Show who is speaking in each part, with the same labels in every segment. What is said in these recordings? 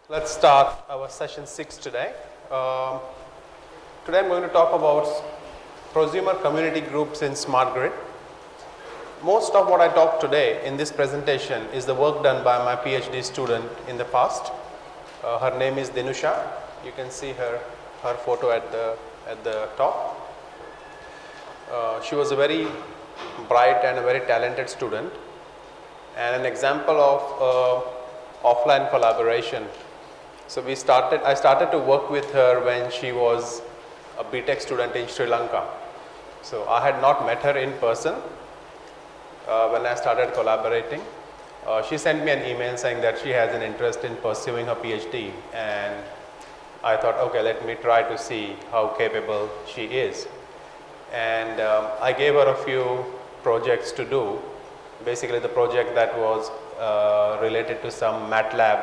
Speaker 1: Let's start our session 6 today. Today I'm going to talk about prosumer community groups in smart grid. Most of what I talk today in this presentation is the work done by my PhD student in the past. Her name is Dinusha. You can see her photo at the top. She was a very bright and a very talented student, and an example of offline collaboration. So I started to work with her when she was a BTech student in Sri Lanka. So I had not met her in person when I started collaborating. She sent me an email saying that she has an interest in pursuing her PhD, and I thought, okay, let me try to see how capable she is. And I gave her a few projects to do. Basically the project that was related to some MATLAB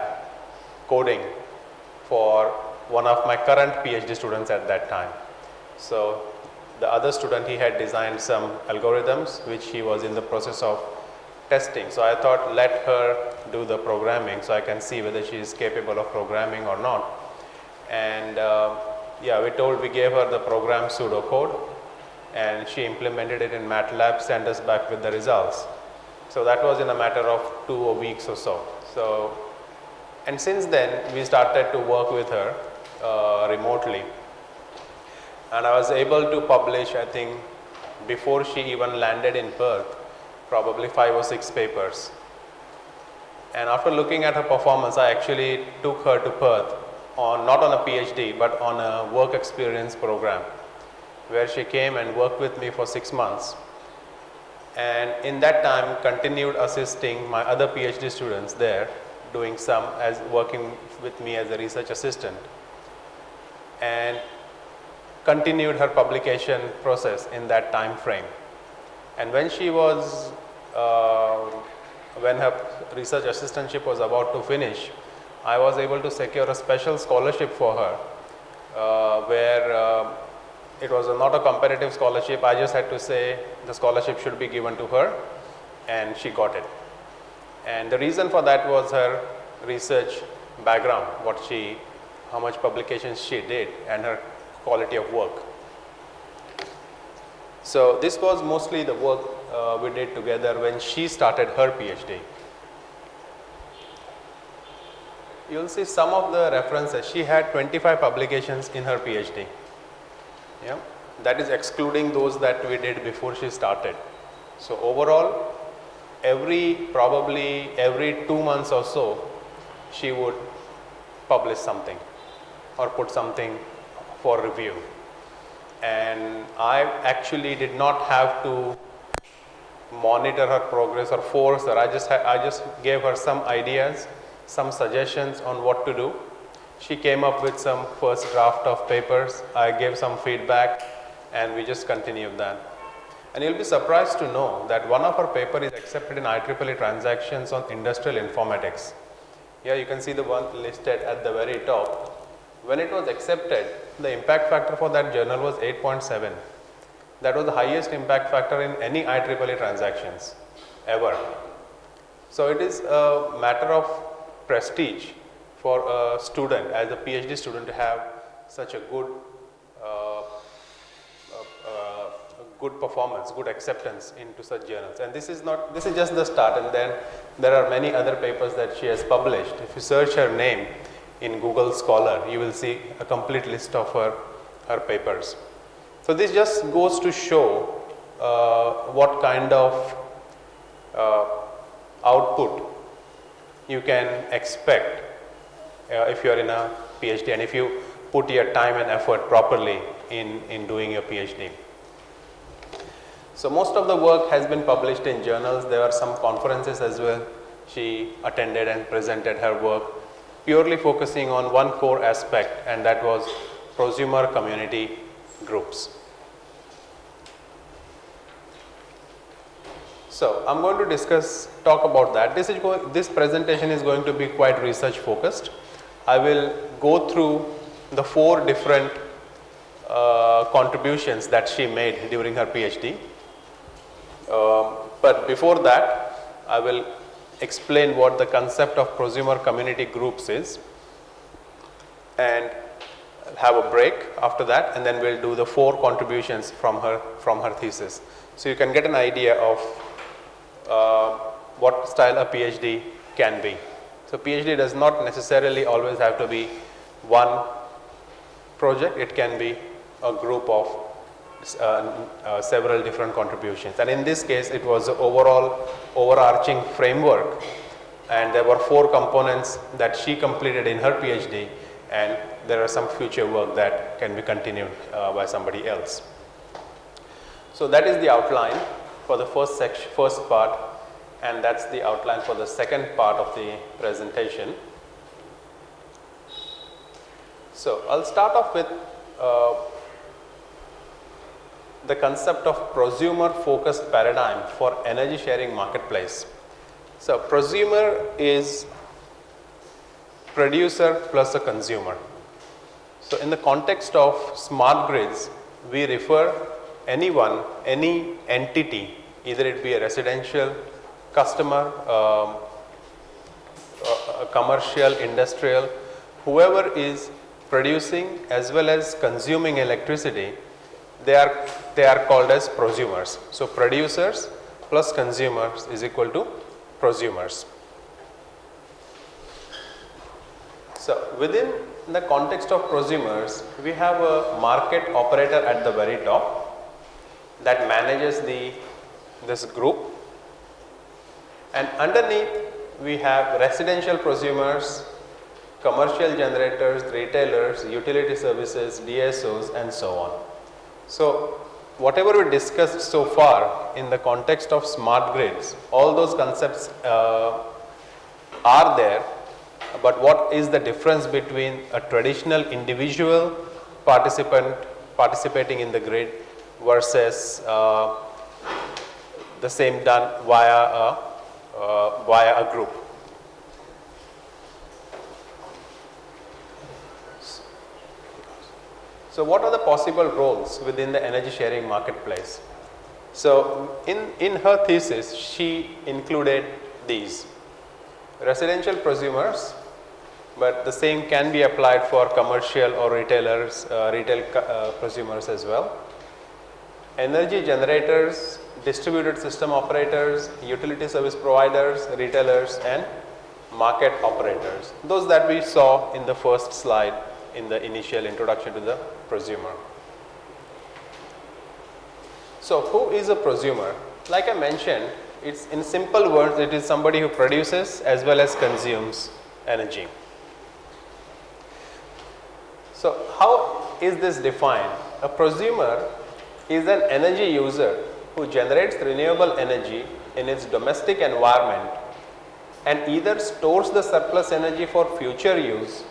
Speaker 1: coding for one of my current PhD students at that time. So the other student, he had designed some algorithms which he was in the process of testing. So I thought, let her do the programming so I can see whether she is capable of programming or not. And yeah, we gave her the program pseudocode, and she implemented it in MATLAB, sent us back with the results. So that was in a matter of 2 weeks or so. And since then we started to work with her remotely, and I was able to publish, I think before she even landed in Perth, probably 5 or 6 papers. And after looking at her performance, I actually took her to Perth not on a PhD but on a work experience program, where she came and worked with me for 6 months. And in that time continued assisting my other PhD students there, working with me as a research assistant, and continued her publication process in that time frame. And when when her research assistantship was about to finish, I was able to secure a special scholarship for her, where it was not a competitive scholarship. I just had to say the scholarship should be given to her, and she got it. And the reason for that was her research background, how much publications she did, and her quality of work. So this was mostly the work we did together when she started her PhD. You'll see some of the references. She had 25 publications in her PhD. Yeah, that is excluding those that we did before she started. So overall, probably every 2 months or so, she would publish something or put something for review. And I actually did not have to monitor her progress or force her. I just gave her some ideas, some suggestions on what to do. She came up with some first draft of papers. I gave some feedback, and we just continued that. And you'll be surprised to know that one of her papers is accepted in IEEE transactions on industrial informatics. Here you can see the one listed at the very top. When it was accepted, the impact factor for that journal was 8.7. That was the highest impact factor in any IEEE transactions ever. So it is a matter of prestige for a student, as a PhD student, to have such a good performance, good acceptance into such journals. And this is just the start, and then there are many other papers that she has published. If you search her name in Google Scholar, you will see a complete list of her papers. So this just goes to show what kind of output you can expect if you are in a PhD, and if you put your time and effort properly in doing your PhD. So most of the work has been published in journals. There are some conferences as well. She attended and presented her work, purely focusing on one core aspect, and that was prosumer community groups. So I'm going to talk about that. This presentation is going to be quite research focused. I will go through the 4 different contributions that she made during her PhD. But before that, I will explain what the concept of prosumer community groups is, and have a break after that, and then we'll do the 4 contributions from her thesis. So you can get an idea of what style a PhD can be. So PhD does not necessarily always have to be one project, it can be a group of several different contributions, and in this case it was the overall overarching framework, and there were 4 components that she completed in her PhD, and there are some future work that can be continued by somebody else. So that is the outline for the first part, and that's the outline for the second part of the presentation. So I'll start off with the concept of prosumer focused paradigm for energy sharing marketplace. So prosumer is producer plus a consumer. So in the context of smart grids, we refer anyone, any entity, either it be a residential customer, a commercial, industrial, whoever is producing as well as consuming electricity, they are called as prosumers. So producers plus consumers is equal to prosumers. So within the context of prosumers, we have a market operator at the very top that manages this group, and underneath we have residential prosumers, commercial generators, retailers, utility services, DSOs, and so on. So whatever we discussed so far in the context of smart grids, all those concepts are there, but what is the difference between a traditional individual participant participating in the grid versus the same done via a group? So what are the possible roles within the energy sharing marketplace? So in her thesis, she included these: residential prosumers, but the same can be applied for commercial or retail prosumers as well. Energy generators, distributed system operators, utility service providers, retailers, and market operators. Those that we saw in the first slide in the initial introduction to the prosumer. So who is a prosumer? Like I mentioned, it's in simple words, it is somebody who produces as well as consumes energy. So how is this defined? A prosumer is an energy user who generates renewable energy in its domestic environment and either stores the surplus energy for future use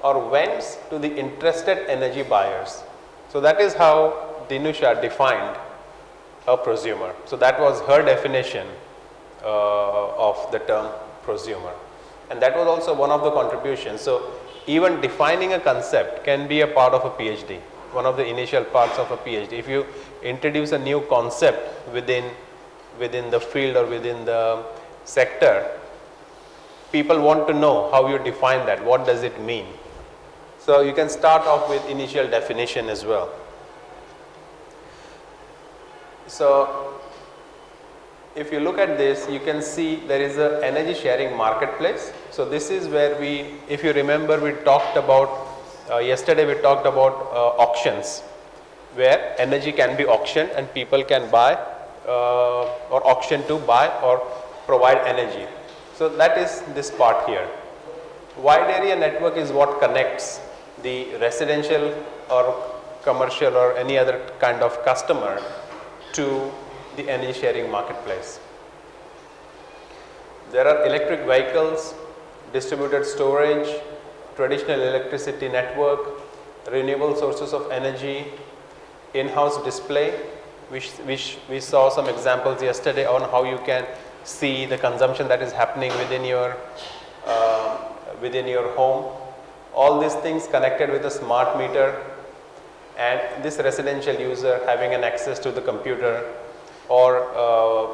Speaker 1: or vends to the interested energy buyers. So that is how Dinusha defined a prosumer. So that was her definition of the term prosumer, and that was also one of the contributions. So even defining a concept can be a part of a PhD, one of the initial parts of a PhD. If you introduce a new concept within the field or within the sector, people want to know how you define that, what does it mean. So you can start off with initial definition as well. So if you look at this, you can see there is an energy sharing marketplace. So this is where if you remember, we talked about yesterday we talked about auctions, where energy can be auctioned and people can buy or auction to buy or provide energy. So that is this part here. Wide area network is what connects the residential or commercial or any other kind of customer to the energy sharing marketplace. There are electric vehicles, distributed storage, traditional electricity network, renewable sources of energy, in-house display, which we saw some examples yesterday on how you can see the consumption that is happening within your home. All these things connected with a smart meter, and this residential user having an access to the computer, or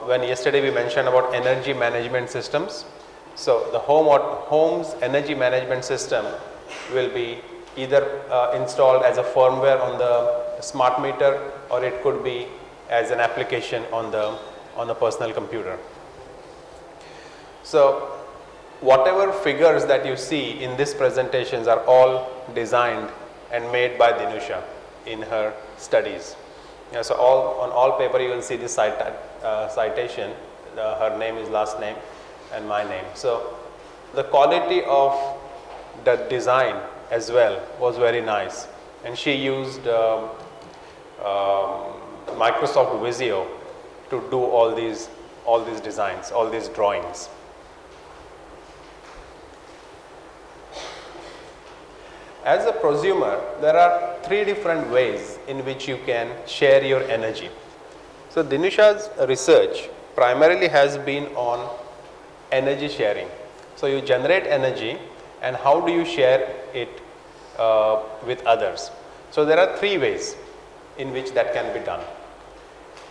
Speaker 1: when yesterday we mentioned about energy management systems. So the home's energy management system will be either installed as a firmware on the smart meter, or it could be as an application on the personal computer. So whatever figures that you see in these presentations are all designed and made by Dinusha in her studies. So on all paper you will see this citation, her name is last name and my name. So the quality of the design as well was very nice, and she used Microsoft Visio to do all these designs, all these drawings. As a prosumer, there are 3 different ways in which you can share your energy. So Dinusha's research primarily has been on energy sharing. So you generate energy, and how do you share it with others? So there are 3 ways in which that can be done.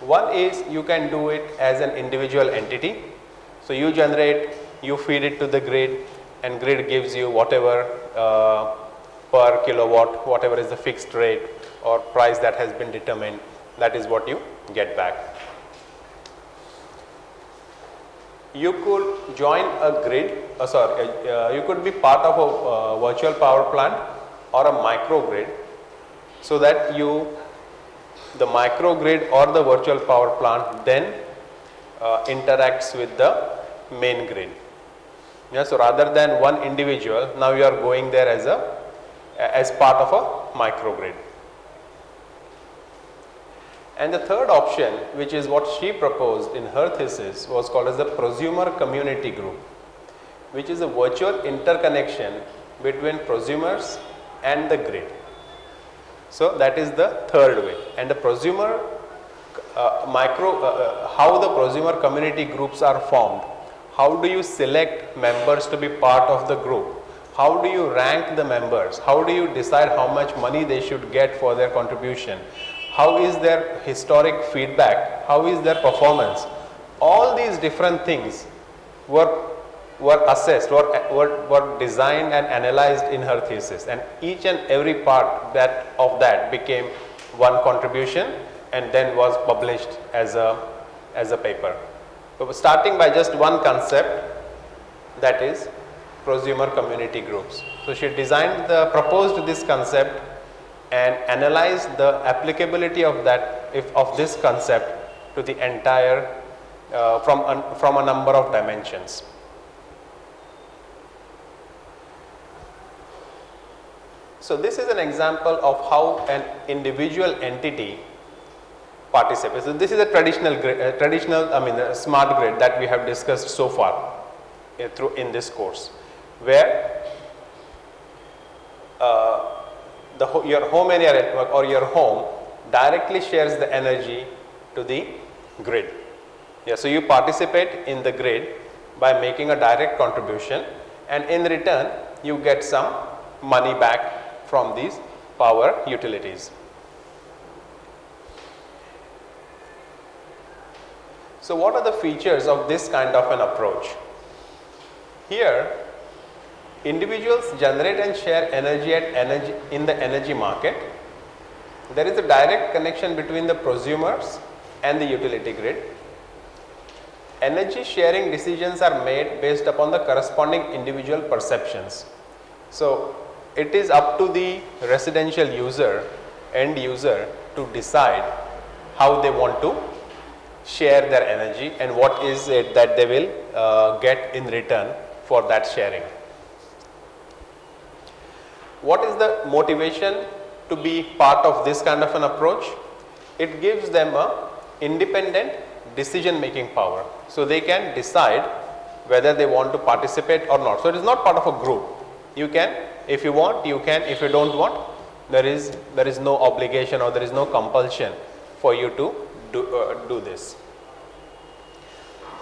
Speaker 1: One is you can do it as an individual entity. So you generate, you feed it to the grid, and grid gives you whatever per kilowatt, whatever is the fixed rate or price that has been determined, that is what you get back. You could join a grid, you could be part of a virtual power plant or a microgrid, so that the microgrid or the virtual power plant then interacts with the main grid. Yeah, so rather than one individual, now you are going there as part of a microgrid. And the third option, which is what she proposed in her thesis, was called as the prosumer community group, which is a virtual interconnection between prosumers and the grid. So that is the third way. And the prosumer how the prosumer community groups are formed. How do you select members to be part of the group? How do you rank the members? How do you decide how much money they should get for their contribution? How is their historic feedback? How is their performance? All these different things were assessed, were designed and analyzed in her thesis, and each and every part of that became one contribution and then was published as a paper. So starting by just one concept, that is prosumer community groups. So she proposed this concept and analyzed the applicability of this concept to the entire from a number of dimensions. So this is an example of how an individual entity participates. So this is a traditional smart grid that we have discussed so far in this course, where your home area network or your home directly shares the energy to the grid. Yeah, so you participate in the grid by making a direct contribution, and in return you get some money back from these power utilities. So what are the features of this kind of an approach? Here, individuals generate and share energy in the energy market. There is a direct connection between the prosumers and the utility grid. Energy sharing decisions are made based upon the corresponding individual perceptions. So it is up to the residential end user to decide how they want to share their energy and what is it that they will get in return for that sharing. What is the motivation to be part of this kind of an approach? It gives them a independent decision making power, so they can decide whether they want to participate or not. So it is not part of a group. You can, if you want, you can. If you don't want, there is no obligation or there is no compulsion for you to do this.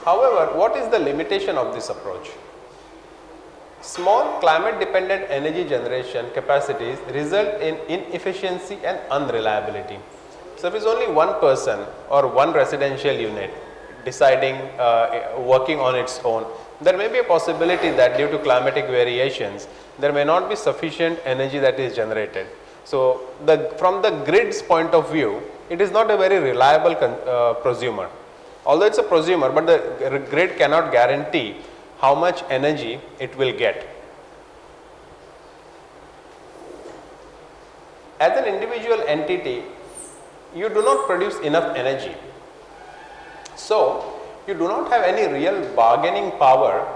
Speaker 1: However, what is the limitation of this approach? Small climate dependent energy generation capacities result in inefficiency and unreliability. So if it's only one person or one residential unit deciding, working on its own, there may be a possibility that due to climatic variations, there may not be sufficient energy that is generated. So, from the grid's point of view, it is not a very reliable prosumer. Although it is a prosumer, but the grid cannot guarantee how much energy it will get. As an individual entity, you do not produce enough energy. So, you do not have any real bargaining power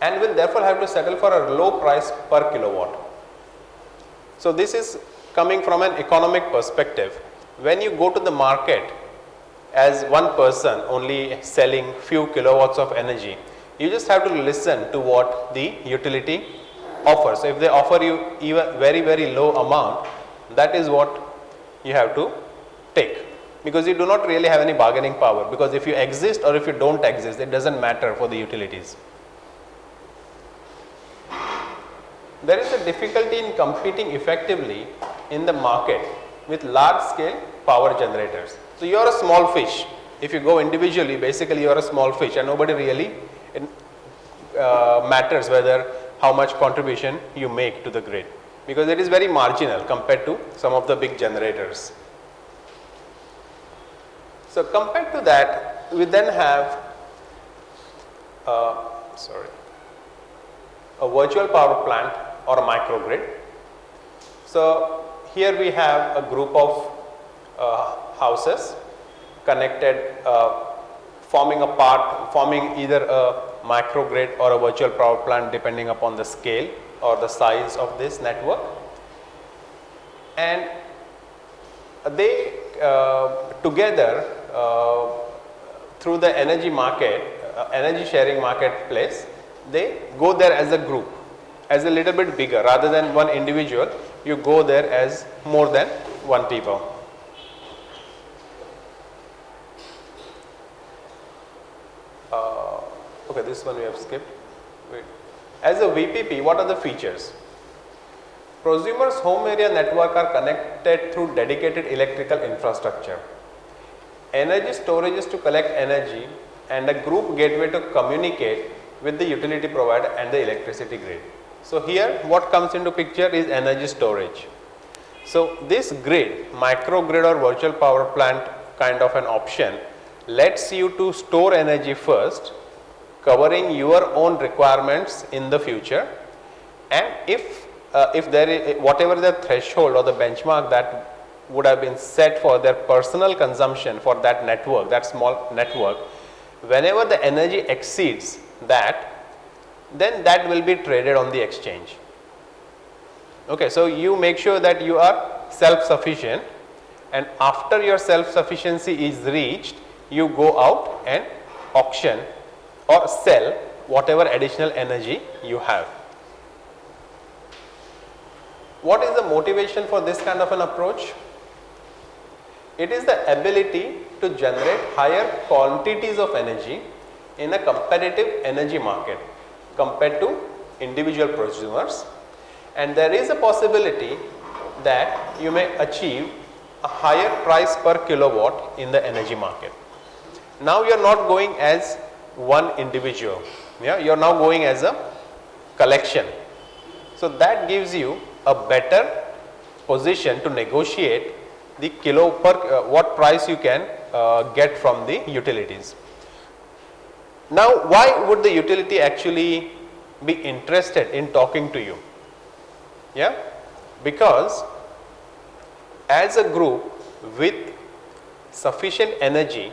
Speaker 1: and will therefore have to settle for a low price per kilowatt. So, this is coming from an economic perspective. When you go to the market as one person only selling few kilowatts of energy, you just have to listen to what the utility offers. So, if they offer you even very low amount, that is what you have to take, because you do not really have any bargaining power, because if you exist or if you do not exist, it does not matter for the utilities. There is a difficulty in competing effectively in the market with large scale power generators. So, you are a small fish. If you go individually, basically you are a small fish and nobody really matters whether how much contribution you make to the grid, because it is very marginal compared to some of the big generators. So, compared to that, we then have a virtual power plant or a microgrid. So, here we have a group of houses connected, forming either a microgrid or a virtual power plant depending upon the scale or the size of this network, and they together through the energy market, energy sharing marketplace, they go there as a group, as a little bit bigger, rather than one individual, you go there as more than one people. Okay, this one we have skipped. Wait. As a VPP, what are the features? Prosumers' home area network are connected through dedicated electrical infrastructure. Energy storage is to collect energy, and a group gateway to communicate with the utility provider and the electricity grid. So, here what comes into picture is energy storage. So, this grid, microgrid or virtual power plant kind of an option, lets you to store energy first, covering your own requirements in the future, and if there is whatever the threshold or the benchmark that would have been set for their personal consumption for that network, that small network, whenever the energy exceeds that, then that will be traded on the exchange. Okay, so you make sure that you are self-sufficient, and after your self-sufficiency is reached, you go out and auction or sell whatever additional energy you have. What is the motivation for this kind of an approach? It is the ability to generate higher quantities of energy in a competitive energy market compared to individual prosumers, and there is a possibility that you may achieve a higher price per kilowatt in the energy market. Now you are not going as one individual, you are now going as a collection. So, that gives you a better position to negotiate the kilo per what price you can get from the utilities. Now, why would the utility actually be interested in talking to you? Yeah, because as a group with sufficient energy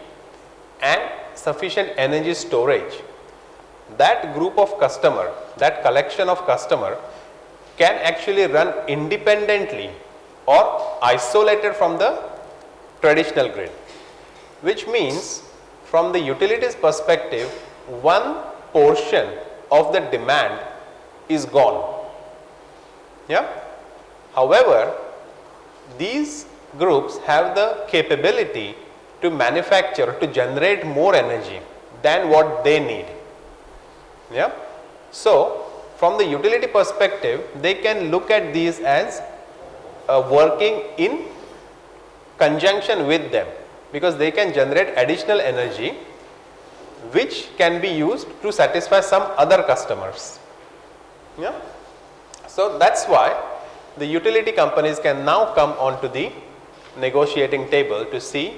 Speaker 1: and sufficient energy storage, that group of customer, that collection of customer can actually run independently or isolated from the traditional grid, which means from the utilities perspective, one portion of the demand is gone. Yeah. However, these groups have the capability to manufacture, to generate more energy than what they need. Yeah. So, from the utility perspective, they can look at these as working in conjunction with them, because they can generate additional energy which can be used to satisfy some other customers. Yeah. So that's why the utility companies can now come onto the negotiating table to see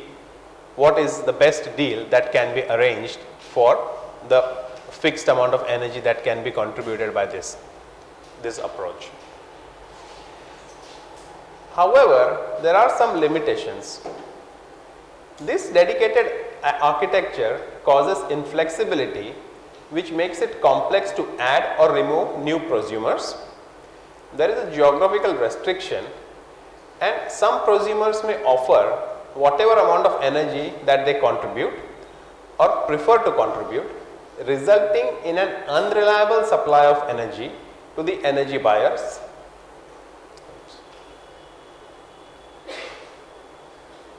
Speaker 1: what is the best deal that can be arranged for the fixed amount of energy that can be contributed by this approach. However, there are some limitations. This dedicated architecture causes inflexibility, which makes it complex to add or remove new prosumers. There is a geographical restriction, and some prosumers may offer whatever amount of energy that they contribute or prefer to contribute, resulting in an unreliable supply of energy to the energy buyers.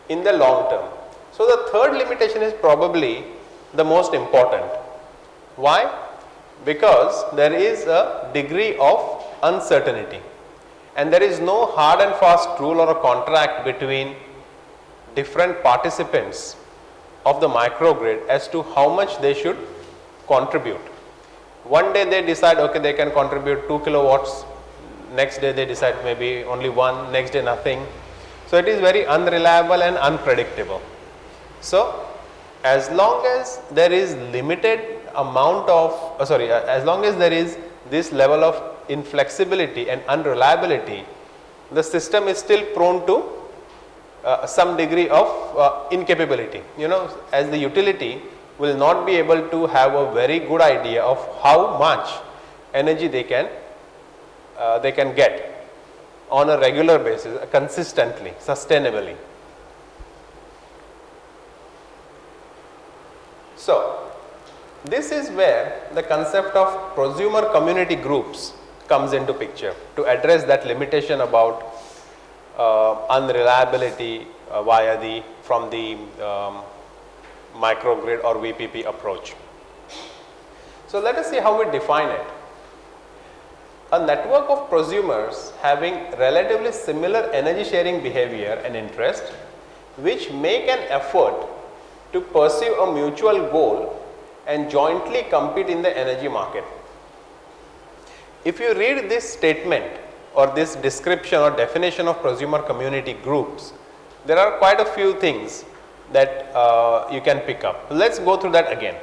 Speaker 1: In the long term. So the third limitation is probably the most important. Why? Because there is a degree of uncertainty, and there is no hard and fast rule or a contract between different participants of the microgrid as to how much they should contribute. One day they decide, okay, they can contribute 2 kilowatts, next day they decide maybe only 1, next day nothing. So it is very unreliable and unpredictable. So as long as there is limited amount of, as long as there is this level of inflexibility and unreliability, the system is still prone to some degree of incapability. You know, as the utility will not be able to have a very good idea of how much energy they can get on a regular basis, consistently, sustainably. So this is where the concept of prosumer community groups comes into picture to address that limitation about unreliability from the microgrid or VPP approach. So let us see how we define it. A network of prosumers having relatively similar energy sharing behavior and interest, which make an effort to pursue a mutual goal and jointly compete in the energy market. If you read this statement or this description or definition of prosumer community groups, there are quite a few things that you can pick up. Let's go through that again.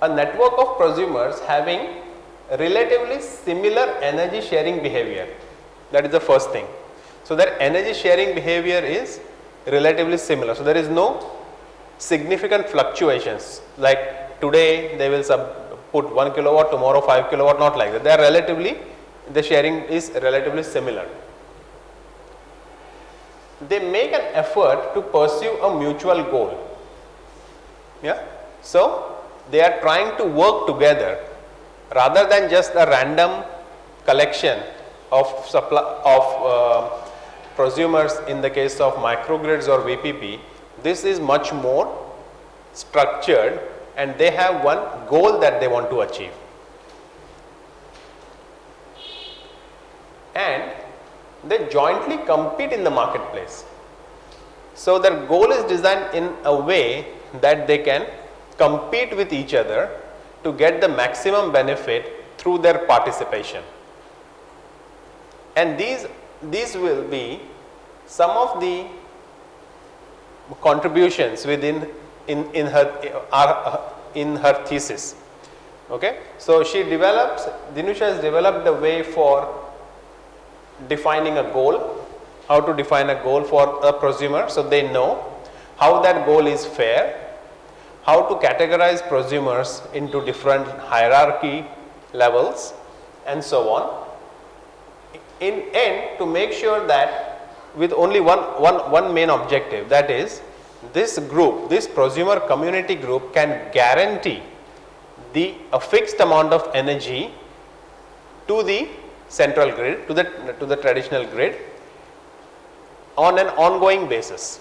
Speaker 1: A network of prosumers having relatively similar energy sharing behavior, that is the first thing. So their energy sharing behavior is relatively similar. So there is no significant fluctuations, like today they will put 1 kilowatt, tomorrow 5 kilowatt, not like that. They are relatively, the sharing is relatively similar. They make an effort to pursue a mutual goal. Yeah. So they are trying to work together rather than just a random collection of prosumers in the case of microgrids or VPP. This is much more structured, and they have one goal that they want to achieve. And they jointly compete in the marketplace. So their goal is designed in a way that they can compete with each other to get the maximum benefit through their participation. And these will be some of the contributions within in her thesis. Okay, so Dinusha has developed a way for defining a goal, how to define a goal for a prosumer, so they know how that goal is fair, how to categorize prosumers into different hierarchy levels, and so on. In end, to make sure that with only one main objective, that is, this group, this prosumer community group can guarantee a fixed amount of energy to the central grid, to the traditional grid on an ongoing basis.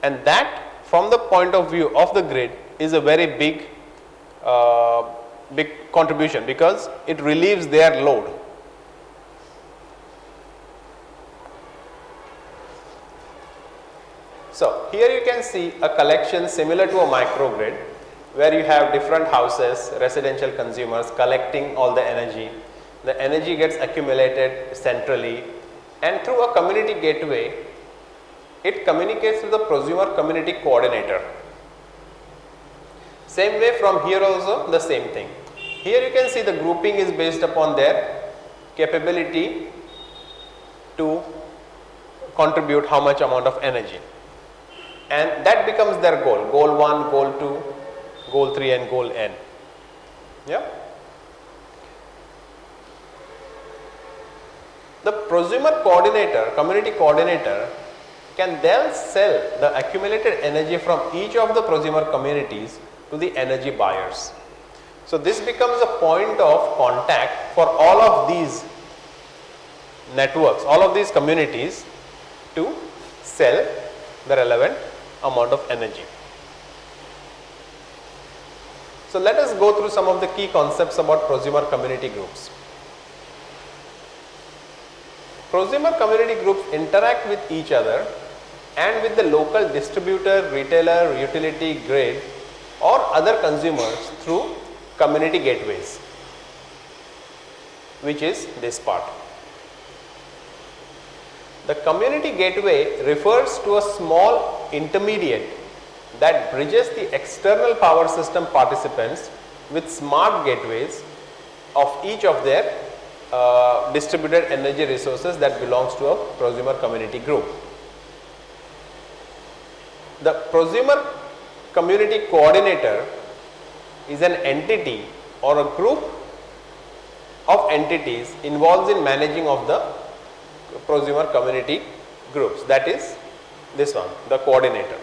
Speaker 1: And that, from the point of view of the grid, is a very big contribution, because it relieves their load. So here you can see a collection similar to a microgrid, where you have different houses, residential consumers collecting all the energy. The energy gets accumulated centrally, and through a community gateway, it communicates with the prosumer community coordinator. Same way from here also the same thing. Here you can see the grouping is based upon their capability to contribute how much amount of energy, and that becomes their goal, goal 1, goal 2, goal 3 and goal n. Yeah. The prosumer coordinator, community coordinator, can then sell the accumulated energy from each of the prosumer communities to the energy buyers. So this becomes a point of contact for all of these networks, all of these communities, to sell the relevant amount of energy. So let us go through some of the key concepts about prosumer community groups. Prosumer community groups interact with each other and with the local distributor, retailer, utility, grid or other consumers through community gateways, which is this part. The community gateway refers to a small intermediate that bridges the external power system participants with smart gateways of each of their distributed energy resources that belongs to a prosumer community group. The prosumer community coordinator is an entity or a group of entities involved in managing of the prosumer community groups, that is this one, the coordinator.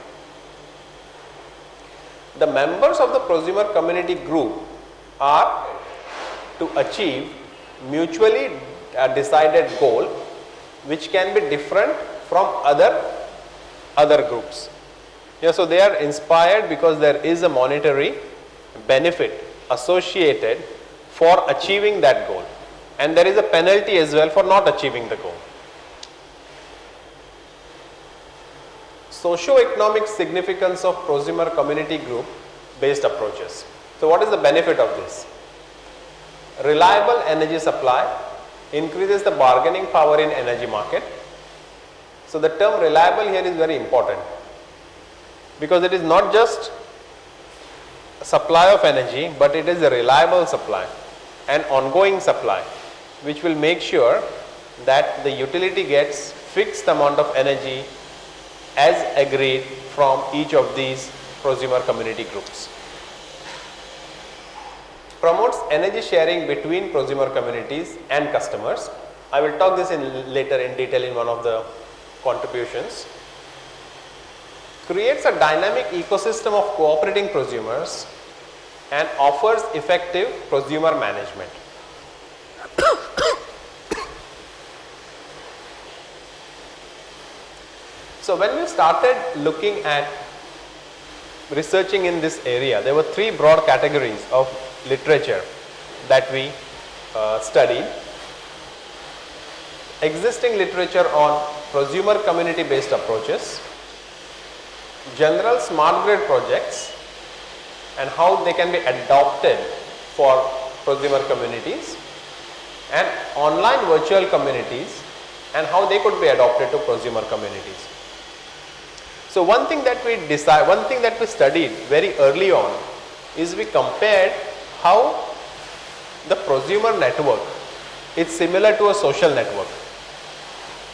Speaker 1: The members of the prosumer community group are to achieve mutually decided goal which can be different from other groups. Yeah, so they are inspired because there is a monetary benefit associated for achieving that goal, and there is a penalty as well for not achieving the goal. Socio-economic significance of prosumer community group based approaches. So what is the benefit of this? Reliable energy supply increases the bargaining power in energy market. So the term reliable here is very important, because it is not just supply of energy, but it is a reliable supply and ongoing supply, which will make sure that the utility gets fixed amount of energy as agreed from each of these prosumer community groups. Promotes energy sharing between prosumer communities and customers. I will talk this later in detail in one of the contributions. Creates a dynamic ecosystem of cooperating prosumers and offers effective prosumer management. So when we started looking at researching in this area, there were three broad categories of literature that we studied. Existing literature on prosumer community based approaches, general smart grid projects and how they can be adopted for prosumer communities, and online virtual communities and how they could be adopted to prosumer communities. So one thing that we studied very early on is we compared how the prosumer network is similar to a social network,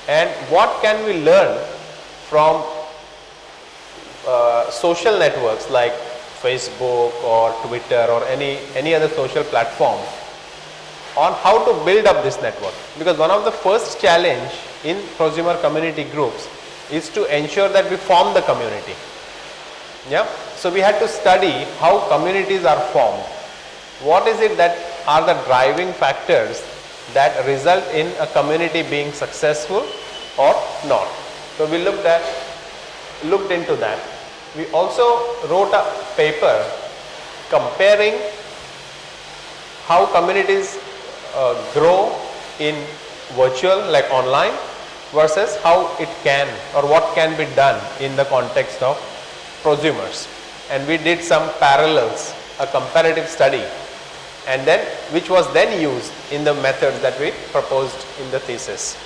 Speaker 1: and what can we learn from social networks like Facebook or Twitter or any other social platform on how to build up this network. Because one of the first challenge in prosumer community groups is to ensure that we form the community. Yeah. So we had to study how communities are formed. What is it that are the driving factors that result in a community being successful or not. So we looked into that. We also wrote a paper comparing how communities grow in virtual, like online, versus how it can or what can be done in the context of prosumers. and we did some parallels, a comparative study, and then which was then used in the methods that we proposed in the thesis.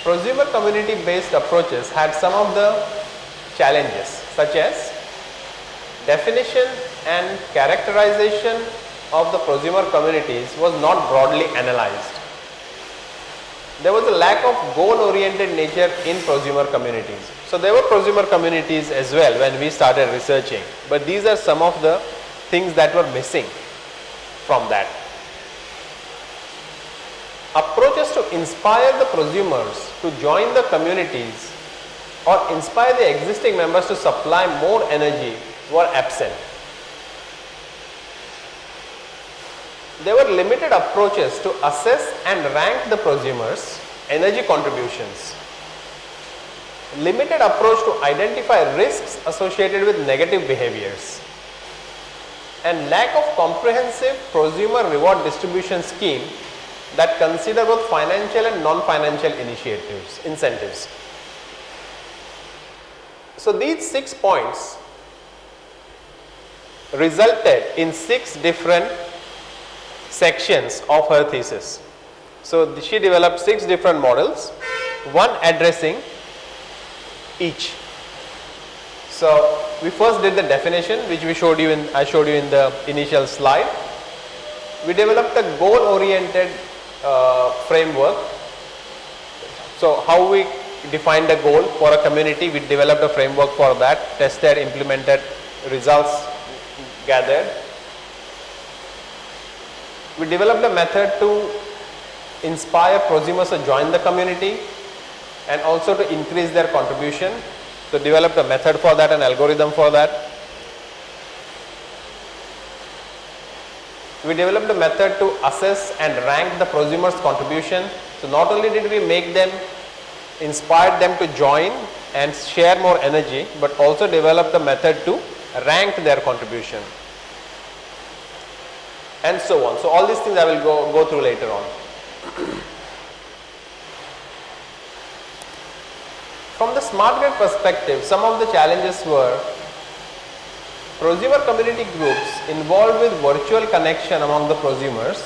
Speaker 1: Prosumer community based approaches had some of the challenges such as definition and characterization of the prosumer communities was not broadly analyzed. There was a lack of goal-oriented nature in prosumer communities. So there were prosumer communities as well when we started researching, but these are some of the things that were missing from that. Approaches to inspire the prosumers to join the communities or inspire the existing members to supply more energy were absent. There were limited approaches to assess and rank the prosumers' energy contributions. Limited approach to identify risks associated with negative behaviors. And lack of comprehensive prosumer reward distribution scheme that consider both financial and non-financial initiatives, incentives. So these 6 points resulted in 6 different sections of her thesis. So she developed 6 different models, one addressing each. So we first did the definition, which I showed you in the initial slide. We developed a goal-oriented framework. So how we defined a goal for a community, we developed a framework for that, tested, implemented, results gathered. We developed a method to inspire prosumers to join the community and also to increase their contribution. So developed a method for that, an algorithm for that. We developed a method to assess and rank the prosumers' contribution. So not only did we make them, inspire them to join and share more energy, but also developed the method to rank their contribution, and so on. So all these things I will go through later on. From the smart grid perspective, some of the challenges were prosumer community groups involved with virtual connection among the prosumers,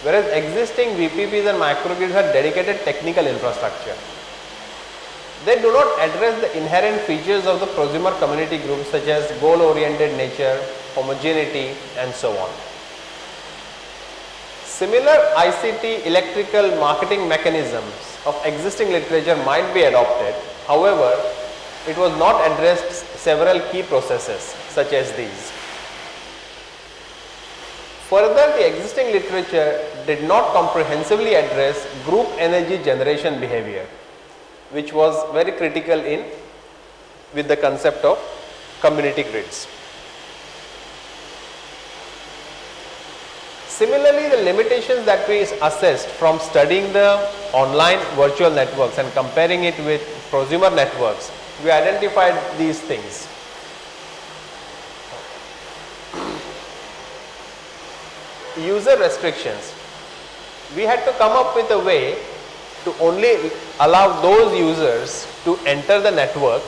Speaker 1: whereas existing VPPs and microgrids have dedicated technical infrastructure. They do not address the inherent features of the prosumer community groups such as goal-oriented nature, homogeneity, and so on. Similar ICT electrical marketing mechanisms of existing literature might be adopted. However, it was not addressed several key processes such as these. Further, the existing literature did not comprehensively address group energy generation behavior, which was very critical with the concept of community grids. Similarly, the limitations that we assessed from studying the online virtual networks and comparing it with prosumer networks, we identified these things. User restrictions. We had to come up with a way to only allow those users to enter the network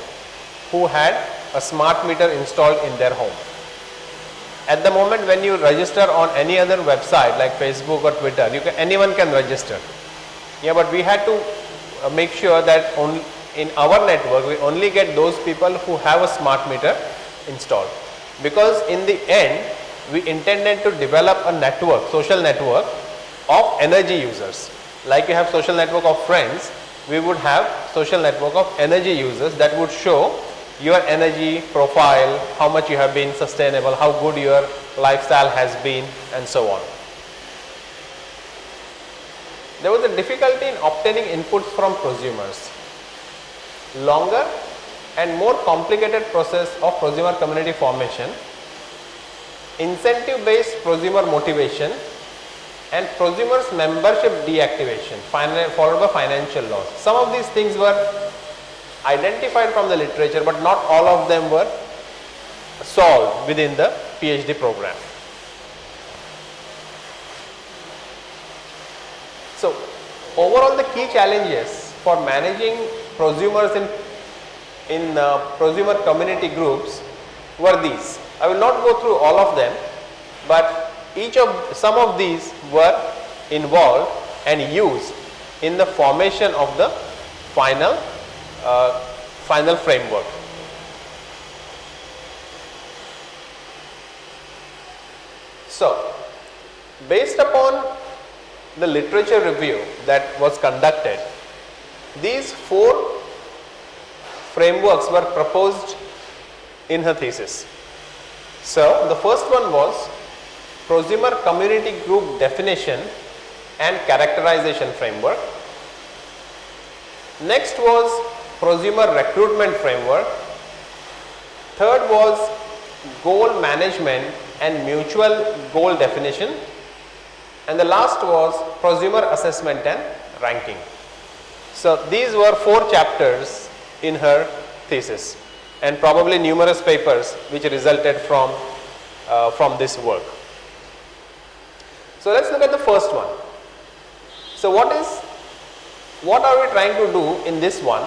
Speaker 1: who had a smart meter installed in their home. At the moment when you register on any other website like Facebook or Twitter, anyone can register. Yeah, but we had to make sure that in our network we only get those people who have a smart meter installed, because in the end we intended to develop a network, social network of energy users. Like you have social network of friends, we would have social network of energy users that would show your energy profile, how much you have been sustainable, how good your lifestyle has been, and so on. There was a difficulty in obtaining inputs from prosumers. Longer and more complicated process of prosumer community formation, incentive based prosumer motivation, and prosumers membership deactivation followed by financial loss. Some of these things were identified from the literature, but not all of them were solved within the PhD program. So overall, the key challenges for managing prosumers in prosumer community groups were these. I will not go through all of them, but some of these were involved and used in the formation of the final framework. So, based upon the literature review that was conducted, these 4 frameworks were proposed in her thesis. So, the first one was prosumer community group definition and characterization framework. Next was prosumer recruitment framework. Third was goal management and mutual goal definition. And the last was prosumer assessment and ranking. So, these were 4 chapters in her thesis and probably numerous papers which resulted from this work. So, let us look at the first one. So, what are we trying to do in this one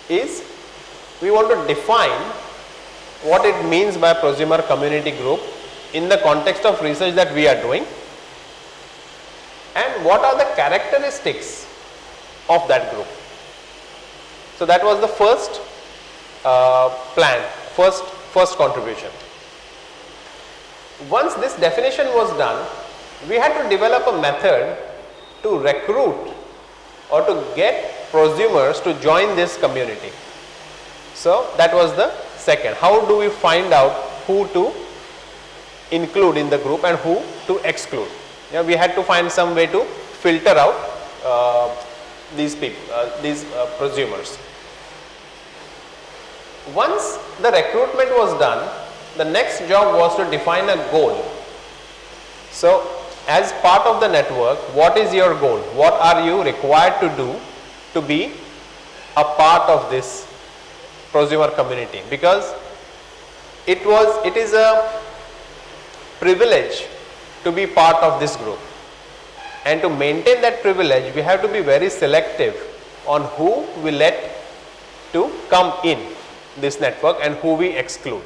Speaker 1: is we want to define what it means by prosumer community group in the context of research that we are doing, and what are the characteristics of that group. So, that was the first first contribution. Once this definition was done, we had to develop a method to recruit or to get prosumers to join this community. So, that was the second. How do we find out who to include in the group and who to exclude? We had to find some way to filter out these people, these prosumers. Once the recruitment was done, the next job was to define a goal. So, as part of the network, what is your goal? What are you required to do to be a part of this prosumer community? Because it is a privilege to be part of this group, and to maintain that privilege we have to be very selective on who we let to come in this network and who we exclude.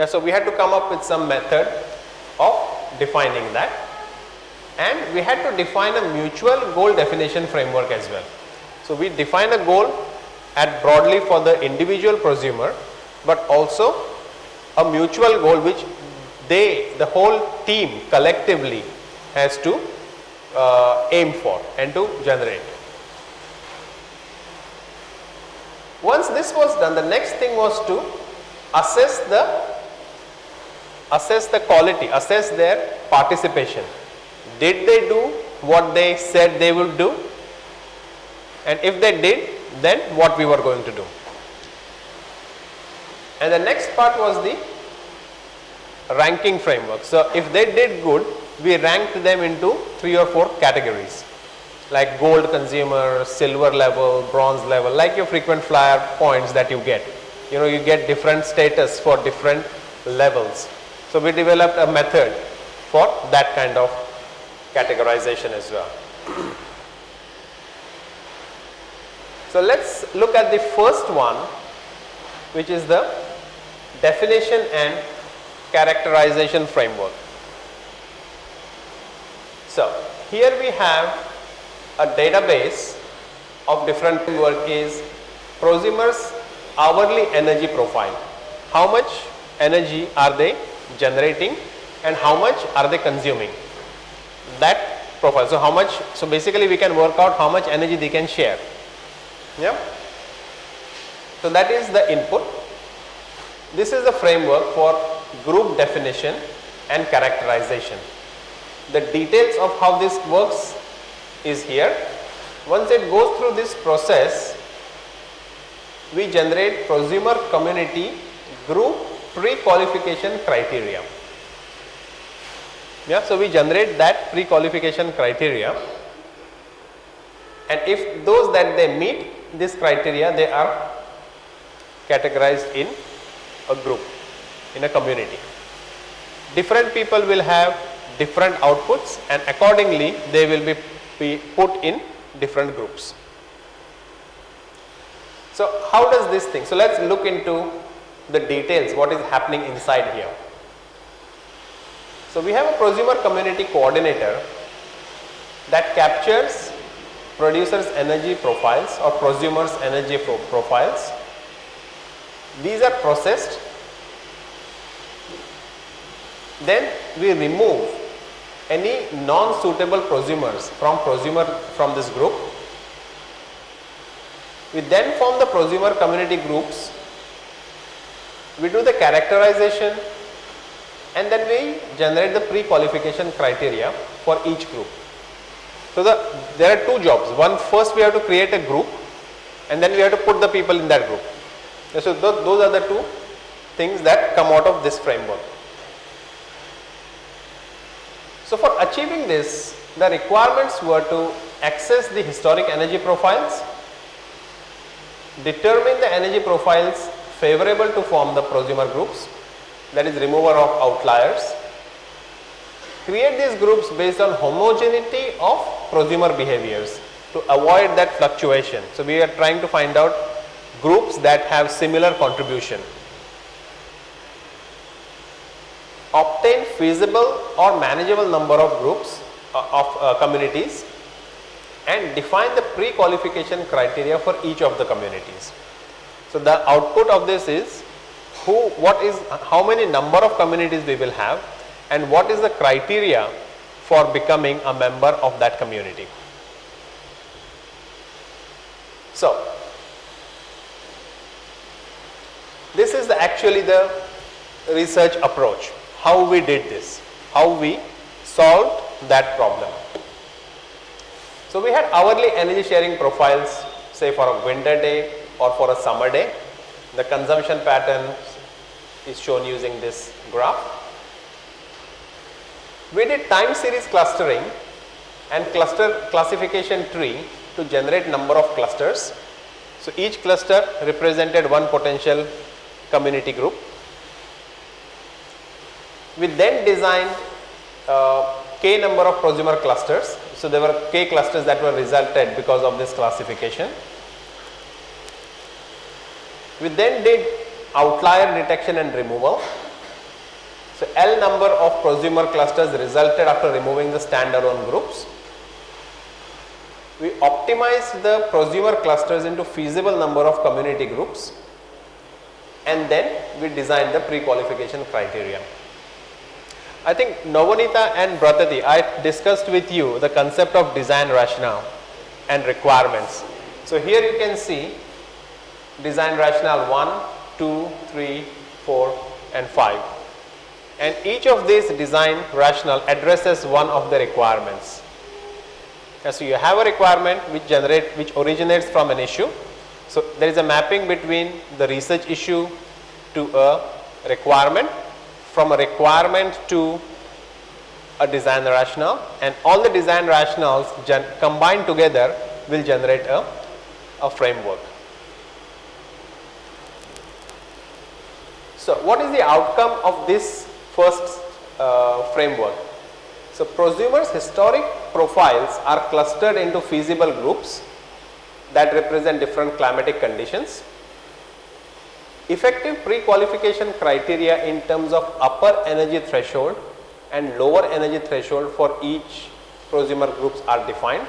Speaker 1: So, we had to come up with some method of defining that, and we had to define a mutual goal definition framework as well. So, we define a goal broadly for the individual prosumer, but also a mutual goal which the whole team collectively has to aim for and to generate. Once this was done, the next thing was to assess the quality, assess their participation. Did they do what they said they would do? And if they did, then what we were going to do. And the next part was the ranking framework. So, if they did good, we ranked them into 3 or 4 categories, like gold consumer, silver level, bronze level, like your frequent flyer points that you get. You get different status for different levels. So, we developed a method for that kind of categorization as well. So, let us look at the first one, which is the definition and characterization framework. So, here we have a database of different work is prosumers hourly energy profile. How much energy are they generating and how much are they consuming? That profile. So, basically we can work out how much energy they can share. So, that is the input. This is the framework for group definition and characterization. The details of how this works is here. Once it goes through this process, we generate prosumer community group pre-qualification criteria. So, we generate that pre-qualification criteria, and if those that they meet this criteria, they are categorized in a group, in a community. Different people will have different outputs, and accordingly they will be put in different groups. So how does this thing? So let's look into the details, what is happening inside here. So we have a prosumer community coordinator that captures producers' energy profiles or prosumers' energy profiles. These are processed. Then we remove any non-suitable prosumers from this group. We then form the prosumer community groups. We do the characterization and then we generate the pre-qualification criteria for each group. So there are two jobs. One, first we have to create a group and then we have to put the people in that group. So those are the two things that come out of this framework. So for achieving this, the requirements were to access the historic energy profiles, determine the energy profiles favorable to form the prosumer groups, that is removal of outliers, create these groups based on homogeneity of prosumer behaviors to avoid that fluctuation. So we are trying to find out groups that have similar contribution. Obtain feasible or manageable number of groups of communities and define the pre-qualification criteria for each of the communities. So the output of this is how many number of communities we will have and what is the criteria for becoming a member of that community. So this is actually the research approach, how we did this, how we solved that problem. So we had hourly energy sharing profiles, say for a winter day or for a summer day. The consumption pattern is shown using this graph. We did time series clustering and cluster classification tree to generate number of clusters. So each cluster represented one potential community group. We then designed k number of prosumer clusters. So there were k clusters that were resulted because of this classification. We then did outlier detection and removal. So L number of prosumer clusters resulted after removing the standalone groups. We optimized the prosumer clusters into feasible number of community groups and then we designed the pre-qualification criteria. I think Navanita and Bratati, I discussed with you the concept of design rationale and requirements. So here you can see design rationale 1, 2, 3, 4 and 5. And each of these design rationale addresses one of the requirements. So you have a requirement which originates from an issue. So there is a mapping between the research issue to a requirement, from a requirement to a design rationale, and all the design rationales combined together will generate a framework. So what is the outcome of this first framework? So prosumers' historic profiles are clustered into feasible groups that represent different climatic conditions. Effective pre-qualification criteria in terms of upper energy threshold and lower energy threshold for each prosumer groups are defined,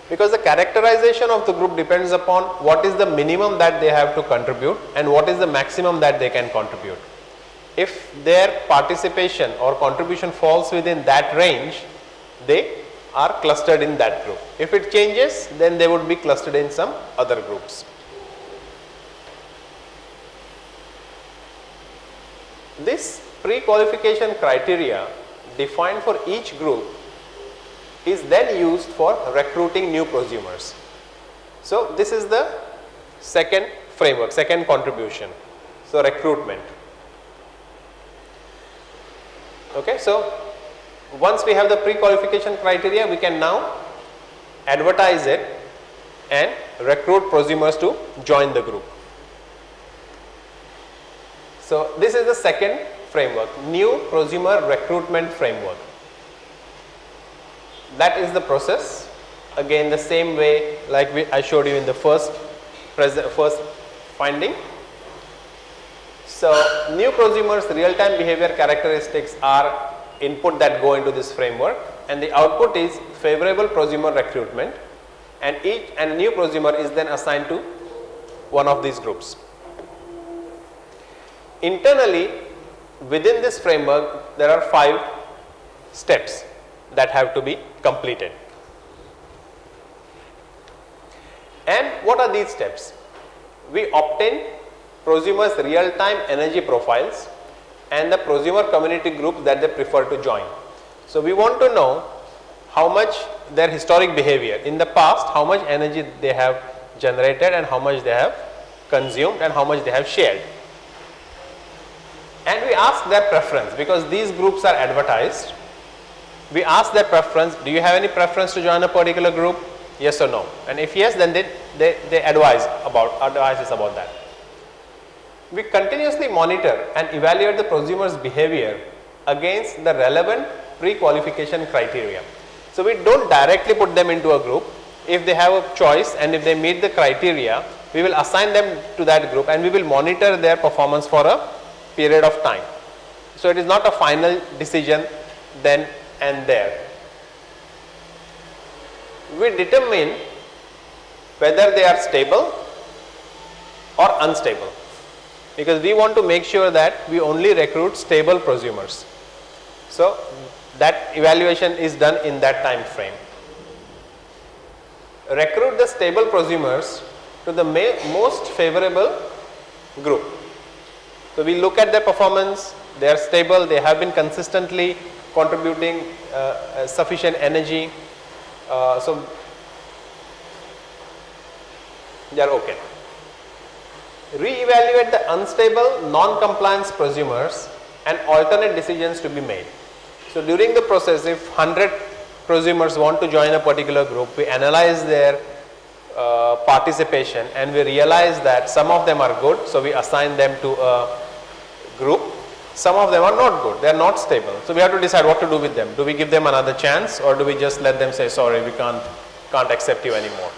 Speaker 1: because the characterization of the group depends upon what is the minimum that they have to contribute and what is the maximum that they can contribute. If their participation or contribution falls within that range, they are clustered in that group. If it changes, then they would be clustered in some other groups. This pre-qualification criteria defined for each group is then used for recruiting new prosumers. So this is the second framework, second contribution. So recruitment. Okay, so once we have the pre-qualification criteria, we can now advertise it and recruit prosumers to join the group. So this is the second framework, new prosumer recruitment framework. That is the process. Again, the same way like I showed you in the first first finding. So new prosumers real-time behavior characteristics are input that go into this framework, and the output is favorable prosumer recruitment, and a new prosumer is then assigned to one of these groups. Internally within this framework there are 5 steps that have to be completed. And what are these steps? We obtain prosumers real-time energy profiles and the prosumer community group that they prefer to join. So we want to know how much their historic behavior in the past, how much energy they have generated and how much they have consumed and how much they have shared. And we ask their preference because these groups are advertised. We ask their preference, do you have any preference to join a particular group? Yes or no? And if yes, then they advise us about that. We continuously monitor and evaluate the prosumer's behavior against the relevant pre-qualification criteria. So we don't directly put them into a group. If they have a choice and if they meet the criteria, we will assign them to that group and we will monitor their performance for a period of time. So it is not a final decision then and there. We determine whether they are stable or unstable, because we want to make sure that we only recruit stable prosumers. So that evaluation is done in that time frame. Recruit the stable prosumers to the most favorable group. So we look at their performance, they are stable, they have been consistently contributing sufficient energy, so they are okay. Re-evaluate the unstable non-compliance prosumers and alternate decisions to be made. So during the process, if 100 prosumers want to join a particular group, we analyze their participation and we realize that some of them are good, so we assign them to a group. Some of them are not good, they are not stable, so we have to decide what to do with them. Do we give them another chance or do we just let them say sorry, we can't accept you anymore?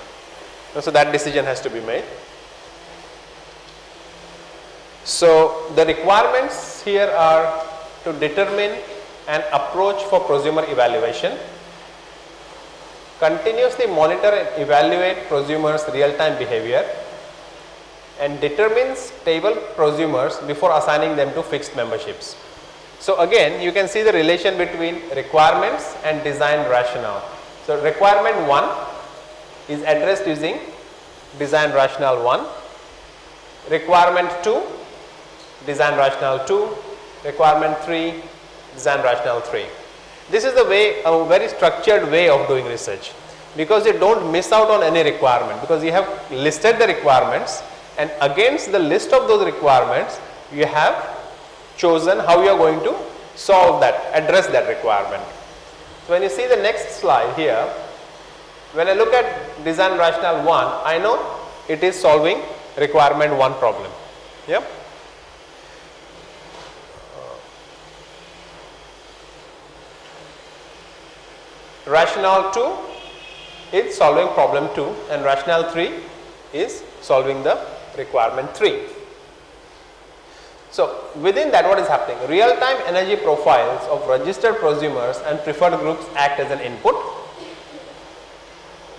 Speaker 1: So that decision has to be made. So the requirements here are to determine an approach for prosumer evaluation, continuously monitor and evaluate prosumers real-time behavior, and determine stable prosumers before assigning them to fixed memberships. So again, you can see the relation between requirements and design rationale. So requirement 1 is addressed using design rationale 1, requirement 2 design rationale 2, requirement 3 design rationale 3. This is a very structured way of doing research, because you don't miss out on any requirement, because you have listed the requirements and against the list of those requirements you have chosen how you are going to solve that, address that requirement. So when you see the next slide here, when I look at design rationale 1, I know it is solving requirement 1 problem. Yeah. Rationale 2 is solving problem 2 and rationale 3 is solving the requirement 3. So within that, what is happening? Real-time energy profiles of registered prosumers and preferred groups act as an input.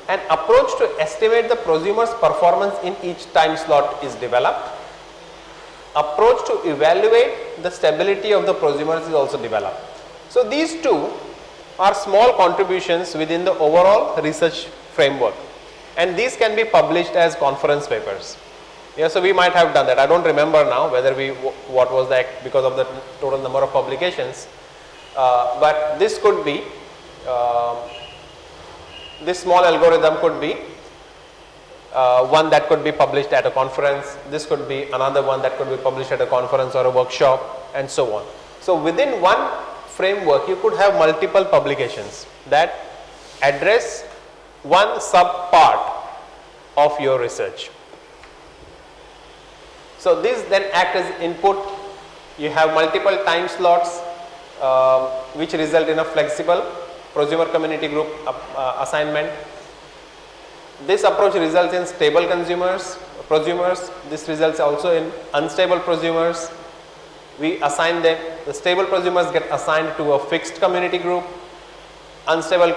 Speaker 1: An approach to estimate the prosumer's performance in each time slot is developed. Approach to evaluate the stability of the prosumers is also developed. So these two are small contributions within the overall research framework, and these can be published as conference papers. Yeah, so we might have done that. I don't remember now whether what was that because of the total number of publications, but this could be this small algorithm could be one that could be published at a conference. This could be another one that could be published at a conference or a workshop, and so on. So within one framework you could have multiple publications that address one sub part of your research. So these then act as input. You have multiple time slots which result in a flexible prosumer community group assignment. This approach results in stable prosumers. This results also in unstable prosumers. We assign them, the stable prosumers get assigned to a fixed community group. Unstable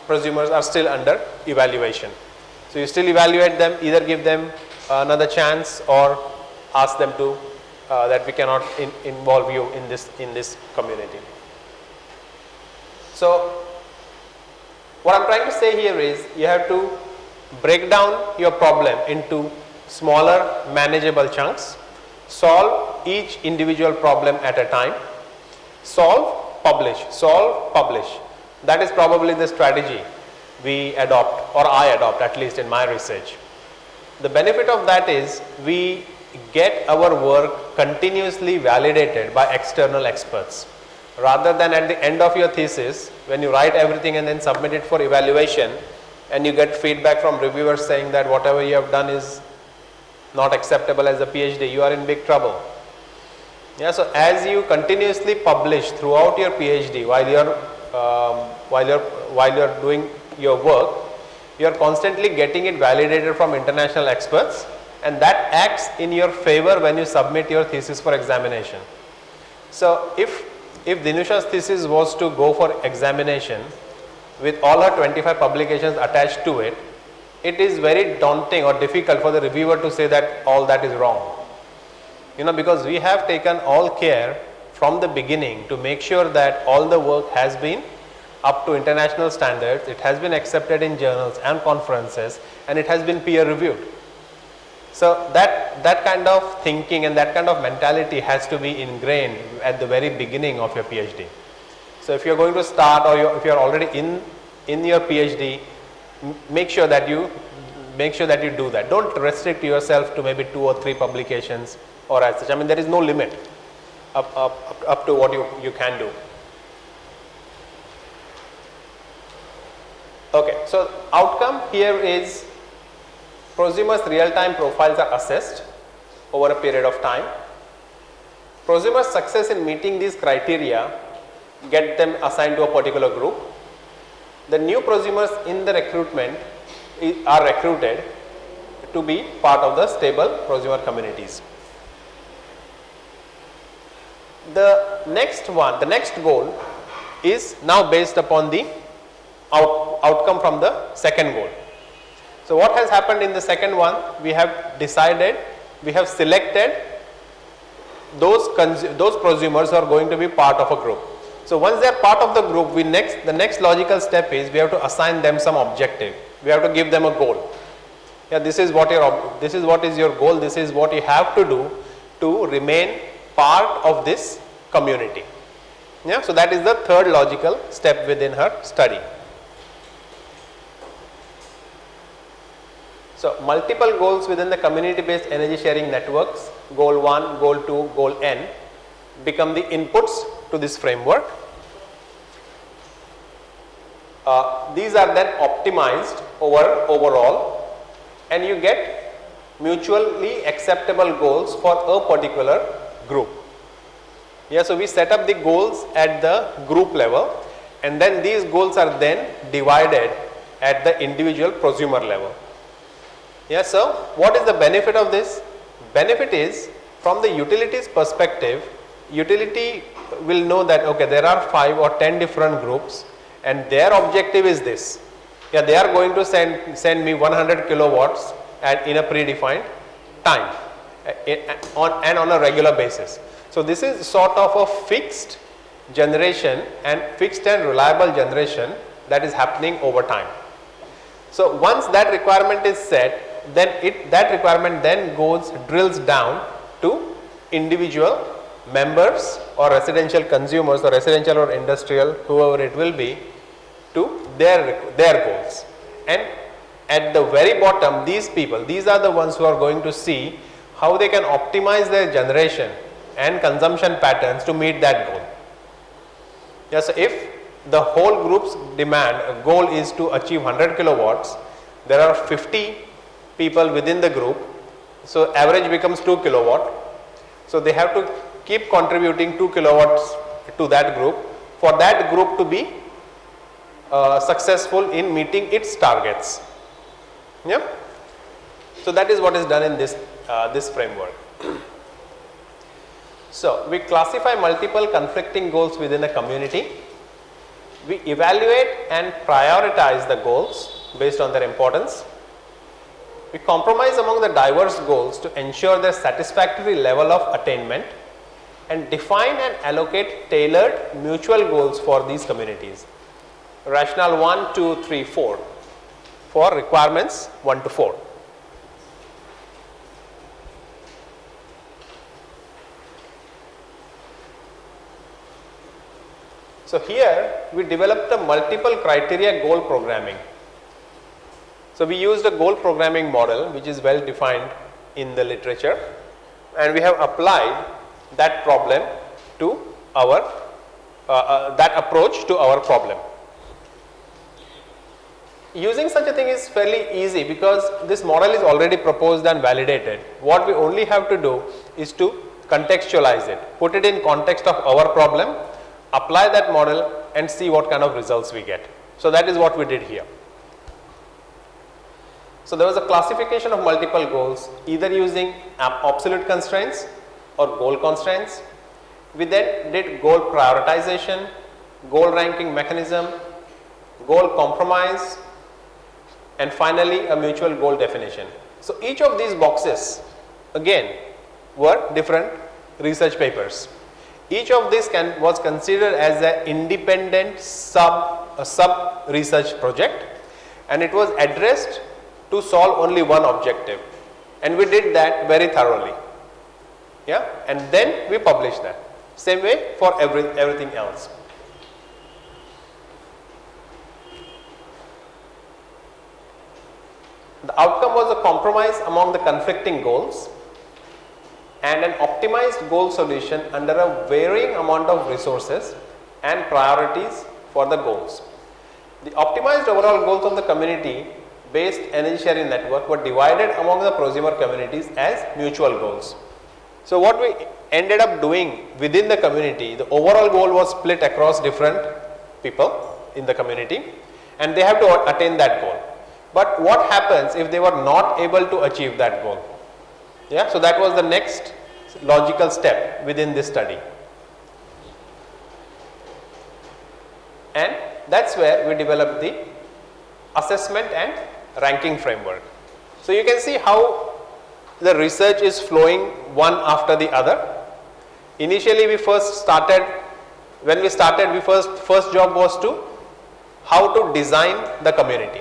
Speaker 1: prosumers are still under evaluation. So you still evaluate them, either give them another chance or ask them to that we cannot involve you in this community. So what I am trying to say here is you have to break down your problem into smaller manageable chunks, solve each individual problem at a time, solve, publish. That is probably the strategy we adopt, or I adopt, at least in my research. The benefit of that is we get our work continuously validated by external experts, rather than at the end of your thesis when you write everything and then submit it for evaluation and you get feedback from reviewers saying that whatever you have done is not acceptable as a PhD, you are in big trouble. Yeah, so as you continuously publish throughout your PhD while you are doing your work, you are constantly getting it validated from international experts, and that acts in your favor when you submit your thesis for examination. So if Dinusha's thesis was to go for examination with all her 25 publications attached to it, it is very daunting or difficult for the reviewer to say that all that is wrong. Because we have taken all care from the beginning to make sure that all the work has been up to international standards, it has been accepted in journals and conferences, and it has been peer reviewed. So that kind of thinking and that kind of mentality has to be ingrained at the very beginning of your PhD. So if you are going to start, or if you are already in your PhD, make sure that you do that. Don't restrict yourself to maybe 2 or 3 publications or as such. I mean, there is no limit up to what you can do. Okay, so outcome here is prosumers' real-time profiles are assessed over a period of time. Prosumers' success in meeting these criteria get them assigned to a particular group. The new prosumers in the recruitment are recruited to be part of the stable prosumer communities. The next goal is now based upon the outcome from the second goal. So what has happened in the second one? We have selected those prosumers who are going to be part of a group. So once they are part of the group, the next logical step is we have to assign them some objective. We have to give them a goal. Yeah, this is what is your goal. This is what you have to do to remain part of this community. Yeah, so that is the third logical step within her study. So multiple goals within the community-based energy sharing networks, goal 1, goal 2, goal n, become the inputs to this framework. These are then optimized overall, and you get mutually acceptable goals for a particular group. Yeah, so we set up the goals at the group level, and then these goals are then divided at the individual prosumer level. Yeah, so what is the benefit of this? Benefit is, from the utility's perspective, utility will know that okay, there are 5 or 10 different groups and their objective is this. Yeah, they are going to send me 100 kilowatts in a predefined time on a regular basis. So this is sort of a fixed generation and fixed and reliable generation that is happening over time. So once that requirement is set, then that requirement then drills down to individual members or residential consumers or residential or industrial, whoever it will be, to their goals. And at the very bottom, these are the ones who are going to see how they can optimize their generation and consumption patterns to meet that goal. Yes, if the whole group's goal is to achieve 100 kilowatts, there are 50 people within the group, so average becomes 2 kilowatt. So they have to keep contributing 2 kilowatts to that group for that group to be successful in meeting its targets. Yeah. So that is what is done in this framework. So we classify multiple conflicting goals within a community. We evaluate and prioritize the goals based on their importance. We compromise among the diverse goals to ensure their satisfactory level of attainment, and define and allocate tailored mutual goals for these communities. Rationale 1, 2, 3, 4 for requirements 1 to 4. So here we developed a multiple criteria goal programming. So we used a goal programming model which is well defined in the literature, and we have applied that problem to our that approach to our problem. Using such a thing is fairly easy because this model is already proposed and validated. What we only have to do is to contextualize it, put it in context of our problem, apply that model and see what kind of results we get. So that is what we did here. So there was a classification of multiple goals either using absolute constraints or goal constraints. We then did goal prioritization, goal ranking mechanism, goal compromise, and finally a mutual goal definition. So each of these boxes again were different research papers. Each of these was considered as an independent sub research project, and it was addressed to solve only one objective, and we did that very thoroughly. Yeah, and then we published that. Same way for everything else. The outcome was a compromise among the conflicting goals and an optimized goal solution under a varying amount of resources and priorities for the goals. The optimized overall goals of the community based energy sharing network were divided among the prosumer communities as mutual goals. So what we ended up doing within the community, the overall goal was split across different people in the community, and they have to attain that goal. But what happens if they were not able to achieve that goal? Yeah, so that was the next logical step within this study. And that's where we developed the assessment and ranking framework. So you can see how the research is flowing one after the other. Initially we first started, first job was to how to design the community.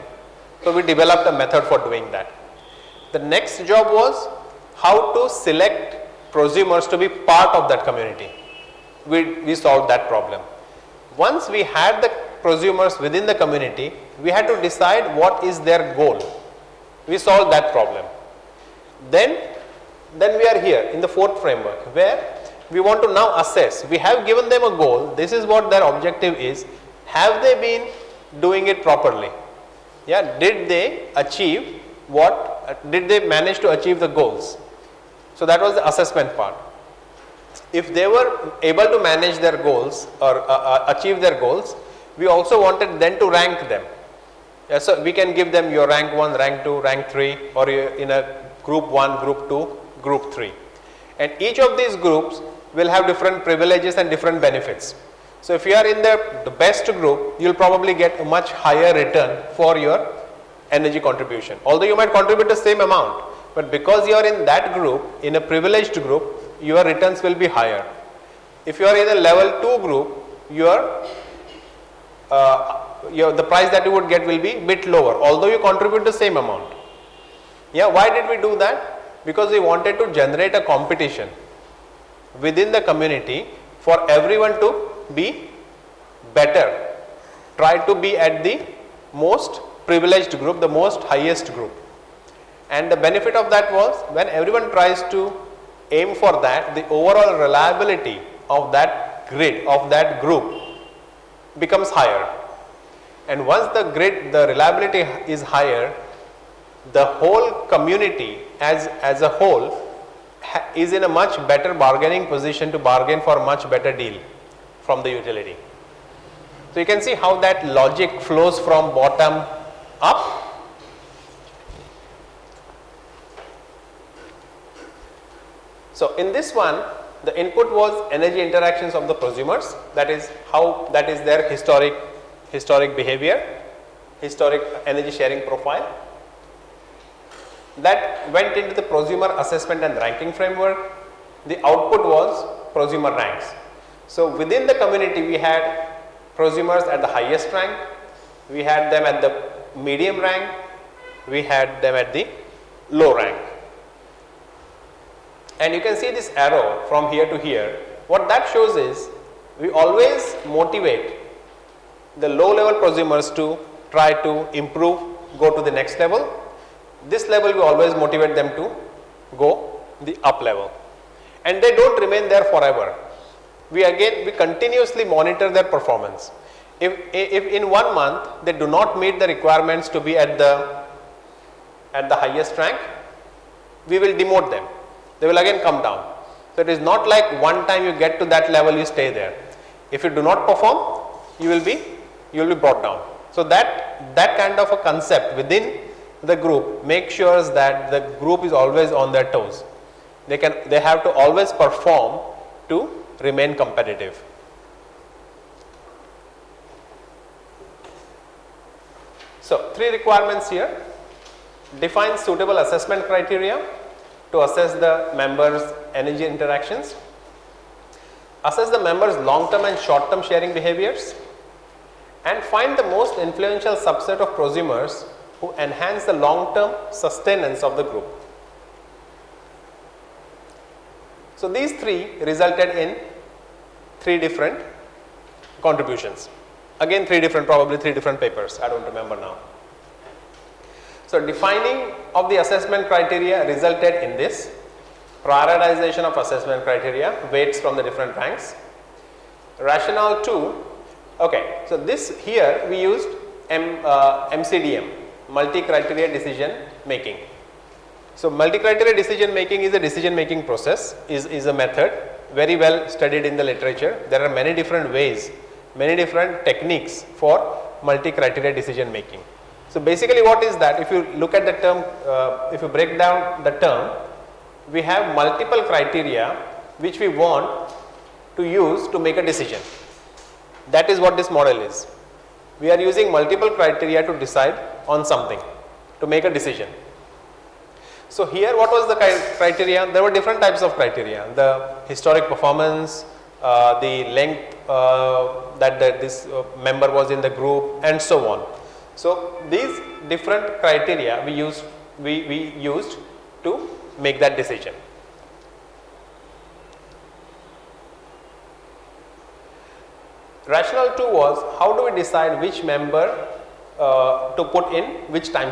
Speaker 1: So we developed a method for doing that. The next job was how to select prosumers to be part of that community. We solved that problem. Once we had the prosumers within the community, we had to decide what is their goal. We solved that problem. Then we are here in the fourth framework where we want to now assess. We have given them a goal. This is what their objective is. Have they been doing it properly? Yeah, did they achieve did they manage to achieve the goals? So that was the assessment part. If they were able to manage their goals or achieve their goals, we also wanted then to rank them. Yeah, so we can give them your rank 1, rank 2, rank 3, or in a group 1, group 2, group 3. And each of these groups will have different privileges and different benefits. So if you are in the best group, you will probably get a much higher return for your energy contribution. Although you might contribute the same amount, but because you are in that group, in a privileged group, your returns will be higher. If you are in a level 2 group, the price that you would get will be a bit lower, although you contribute the same amount. Yeah, why did we do that? Because we wanted to generate a competition within the community for everyone to be better, try to be at the most privileged group, the most highest group. And the benefit of that was when everyone tries to aim for that, the overall reliability of that grid, of that group becomes higher. And once the reliability is higher, the whole community as a whole is in a much better bargaining position to bargain for a much better deal from the utility. So you can see how that logic flows from bottom up. So in this one, the input was energy interactions of the prosumers, that is their historic behavior, historic energy sharing profile. That went into the prosumer assessment and ranking framework. The output was prosumer ranks. So within the community we had prosumers at the highest rank, we had them at the medium rank, we had them at the low rank. And you can see this arrow from here to here. What that shows is we always motivate the low level prosumers to try to improve, go to the next level. This level we always motivate them to go the up level, and they don't remain there forever. We continuously monitor their performance. If in 1 month they do not meet the requirements to be at the highest rank, we will demote them. They will again come down. So it is not like one time you get to that level you stay there. If you do not perform, you will be brought down. So that kind of a concept within the group makes sure that the group is always on their toes. They have to always perform to remain competitive. So 3 requirements here: define suitable assessment criteria to assess the members' energy interactions, assess the members' long-term and short-term sharing behaviors, and find the most influential subset of prosumers who enhance the long-term sustenance of the group. So these 3 resulted in 3 different contributions. Again probably 3 different papers, I don't remember now. So defining of the assessment criteria resulted in this: prioritization of assessment criteria, weights from the different ranks. Rationale 2, okay, so this here we used MCDM, multi-criteria decision making. So multi-criteria decision making is a decision making process, is a method very well studied in the literature. There are many different ways, many different techniques for multi-criteria decision making. So basically what is that? If you look at the term, if you break down the term, we have multiple criteria which we want to use to make a decision. That is what this model is. We are using multiple criteria to decide on something, to make a decision. So here what was the criteria? There were different types of criteria: the historic performance, the length that this member was in the group, and so on. So these different criteria we used to make that decision. Rationale 2 was, how do we decide which member to put in which time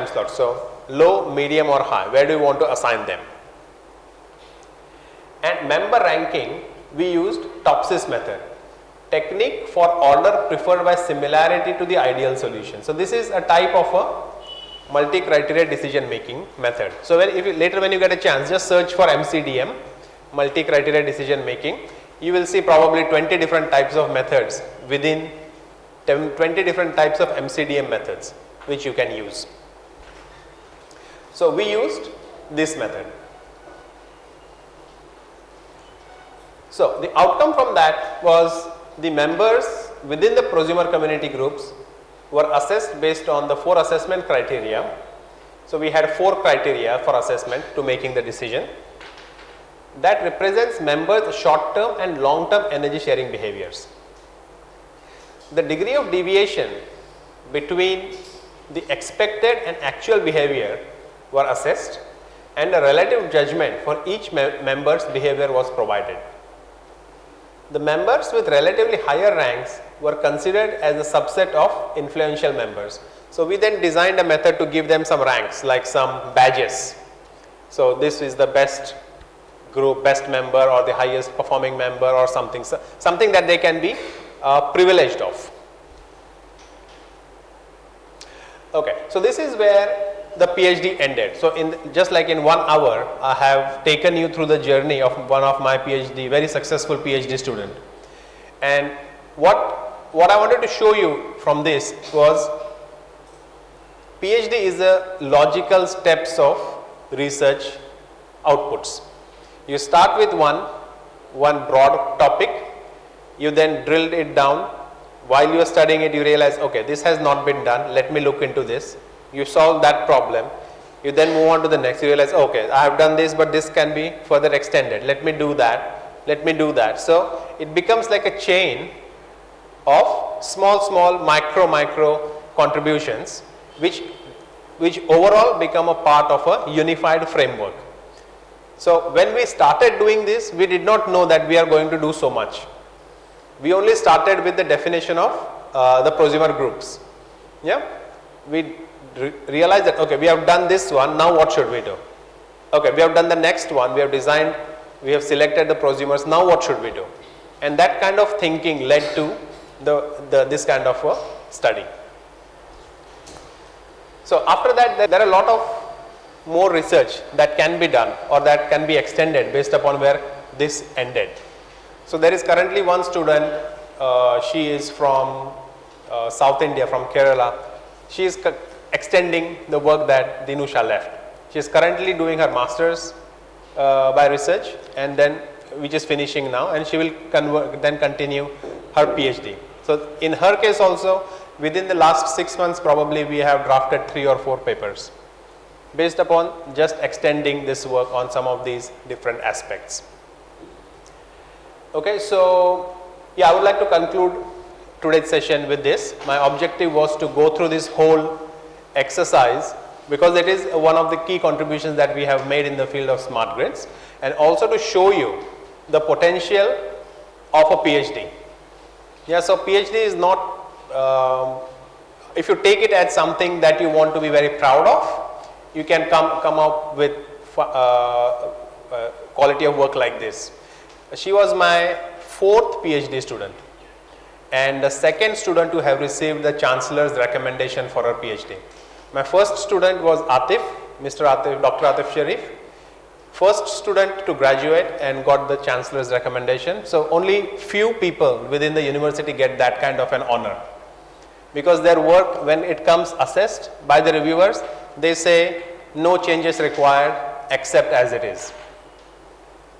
Speaker 1: slot? So low, medium or high, where do we want to assign them? And member ranking, we used Topsis method, technique for order preferred by similarity to the ideal solution. So this is a type of a multi-criteria decision making method. So later when you get a chance, just search for MCDM, multi-criteria decision making. You will see probably 20 different types of methods within 20 different types of MCDM methods which you can use. So we used this method. So the outcome from that was the members within the prosumer community groups were assessed based on the 4 assessment criteria. So we had 4 criteria for assessment to making the decision. That represents members' short-term and long-term energy sharing behaviors. The degree of deviation between the expected and actual behavior were assessed, and a relative judgment for each member's behavior was provided. The members with relatively higher ranks were considered as a subset of influential members. So we then designed a method to give them some ranks, like some badges. So this is the best group, best member, or the highest performing member, or something that they can be privileged of. Okay, so this is where the PhD ended. So just like in 1 hour, I have taken you through the journey of one of my PhD, very successful PhD student. And what what I wanted to show you from this was PhD is a logical steps of research outputs. You start with one broad topic, you then drilled it down. While you are studying it, you realize, okay, this has not been done, let me look into this. You solve that problem. You then move on to the next. You realize, okay, I have done this, but this can be further extended. Let me do that. Let me do that. So it becomes like a chain of small micro contributions, which overall become a part of a unified framework. So when we started doing this, we did not know that we are going to do so much. We only started with the definition of the prosumer groups. Yeah, we realized that, okay, we have done this one, now what should we do? Okay, we have done the next one, we have designed, we have selected the prosumers, now what should we do? And that kind of thinking led to this kind of a study. So after that, there are a lot of more research that can be done or that can be extended based upon where this ended. So there is currently one student, she is from South India, from Kerala. She is extending the work that Dinusha left. She is currently doing her master's by research, and then which is finishing now, and she will then continue her PhD. So in her case also, within the last 6 months probably we have drafted 3 or 4 papers based upon just extending this work on some of these different aspects. Okay, so yeah, I would like to conclude today's session with this. My objective was to go through this whole exercise because it is one of the key contributions that we have made in the field of smart grids, and also to show you the potential of a PhD. Yeah, so PhD is not, if you take it as something that you want to be very proud of, you can come up with quality of work like this. She was my 4th PhD student and the 2nd student to have received the Chancellor's recommendation for her PhD. My first student was Atif, Mr. Atif, Dr. Atif Sharif. First student to graduate and got the Chancellor's recommendation. So only few people within the university get that kind of an honor, because their work, when it comes assessed by the reviewers, they say no changes required except as it is.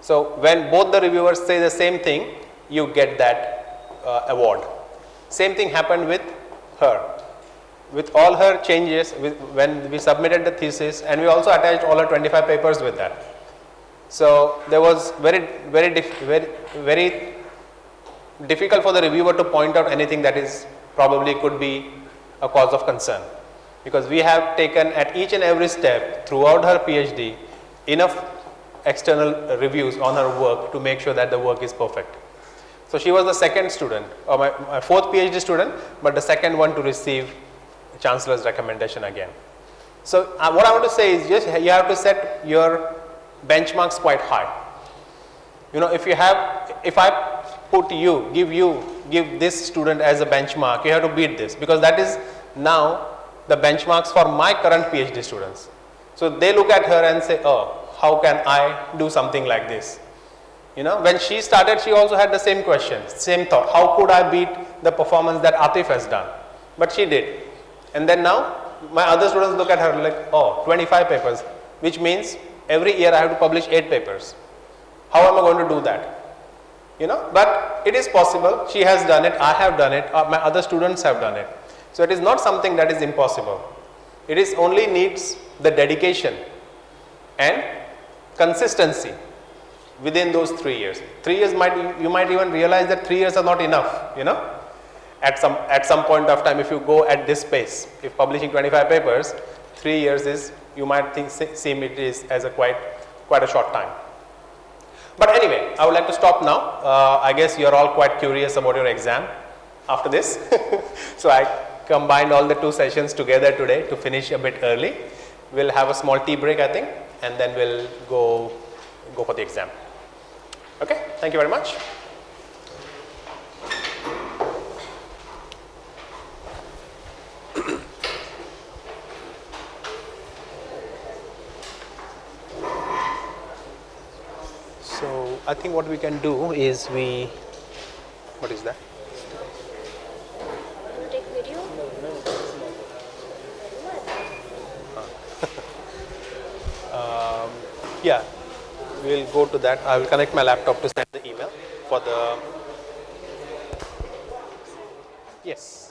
Speaker 1: So when both the reviewers say the same thing, you get that award. Same thing happened with her. With all her changes, when we submitted the thesis, and we also attached all her 25 papers with that. So there was very difficult for the reviewer to point out anything that is probably could be a cause of concern, because we have taken at each and every step throughout her PhD enough external reviews on her work to make sure that the work is perfect. So she was the 2nd student, or my 4th PhD student, but the 2nd one to receive Chancellor's recommendation again. So what I want to say is, just you have to set your benchmarks quite high. You know, if I put you, give this student as a benchmark, you have to beat this, because that is now the benchmarks for my current PhD students. So they look at her and say, oh, how can I do something like this? You know, when she started, she also had the same question, same thought, how could I beat the performance that Atif has done? But she did. And then now my other students look at her like, oh, 25 papers, which means every year I have to publish 8 papers. How am I going to do that? You know, but it is possible. She has done it, I have done it, my other students have done it. So it is not something that is impossible. It is only needs the dedication and consistency within those 3 years. 3 years you might even realize that 3 years are not enough, you know. At some point of time, if you go at this pace, if publishing 25 papers, 3 years is, you might seem it is as a quite a short time. But anyway, I would like to stop now. I guess you are all quite curious about your exam after this. So I combined all the 2 sessions together today to finish a bit early. We'll have a small tea break, I think, and then we'll go for the exam. Okay, thank you very much. So I think what we can do is what is that? Yeah, we'll go to that. I will connect my laptop to send the email for the, yes.